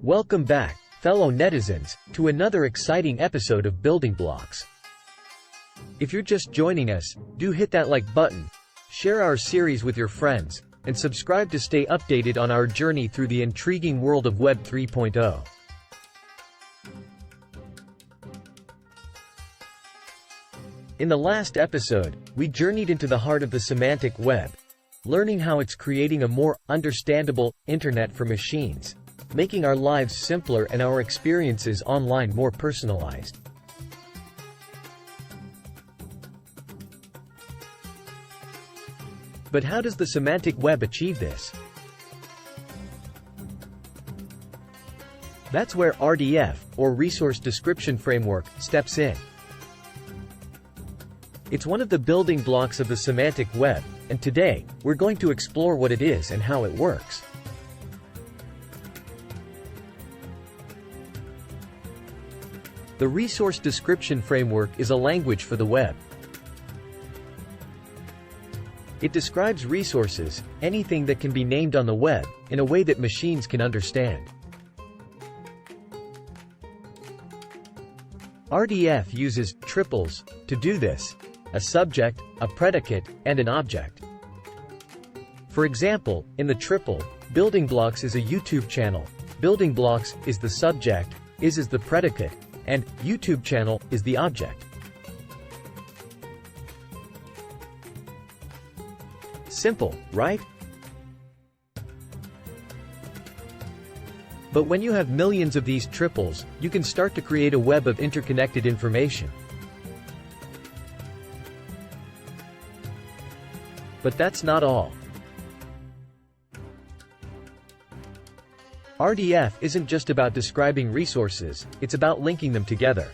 Welcome back, fellow netizens, to another exciting episode of Building Blocks. If you're just joining us, do hit that like button, share our series with your friends, and subscribe to stay updated on our journey through the intriguing world of Web 3.0. In the last episode, we journeyed into the heart of the semantic web, learning how it's creating a more understandable internet for machines, making our lives simpler and our experiences online more personalized. But how does the semantic web achieve this? That's where RDF, or Resource Description Framework, steps in. It's one of the building blocks of the semantic web, and today, we're going to explore what it is and how it works. The Resource Description Framework is a language for the web. It describes resources, anything that can be named on the web, in a way that machines can understand. RDF uses triples to do this: a subject, a predicate, and an object. For example, in the triple, building blocks is a YouTube channel, building blocks is the subject, is the predicate, and YouTube channel is the object. Simple, right? But when you have millions of these triples, you can start to create a web of interconnected information. But that's not all. RDF isn't just about describing resources, it's about linking them together.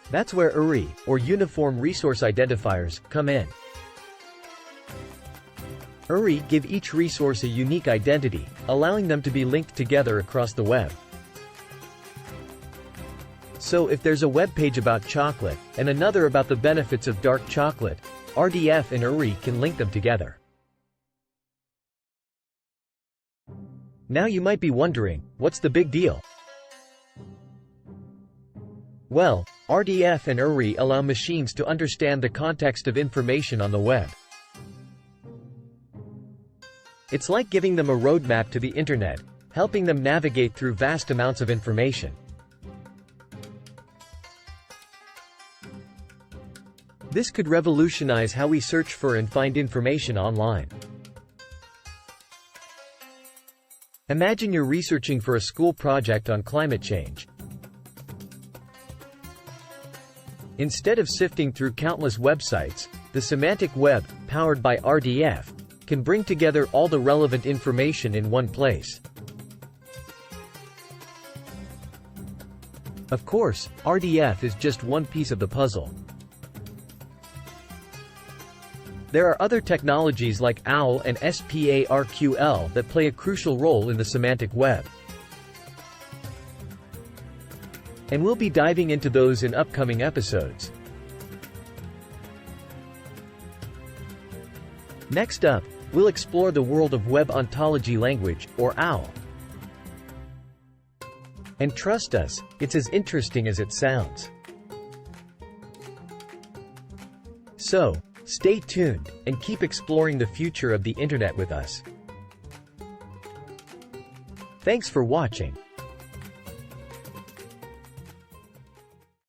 That's where URI, or Uniform Resource Identifiers, come in. URI give each resource a unique identity, allowing them to be linked together across the web. So if there's a web page about chocolate, and another about the benefits of dark chocolate, RDF and URI can link them together. Now you might be wondering, what's the big deal? Well, RDF and URI allow machines to understand the context of information on the web. It's like giving them a roadmap to the internet, helping them navigate through vast amounts of information. This could revolutionize how we search for and find information online. Imagine you're researching for a school project on climate change. Instead of sifting through countless websites, the semantic web, powered by RDF, can bring together all the relevant information in one place. Of course, RDF is just one piece of the puzzle. There are other technologies like OWL and SPARQL that play a crucial role in the semantic web. And we'll be diving into those in upcoming episodes. Next up, we'll explore the world of Web Ontology Language, or OWL. And trust us, it's as interesting as it sounds. So, stay tuned, and keep exploring the future of the internet with us. Thanks for watching.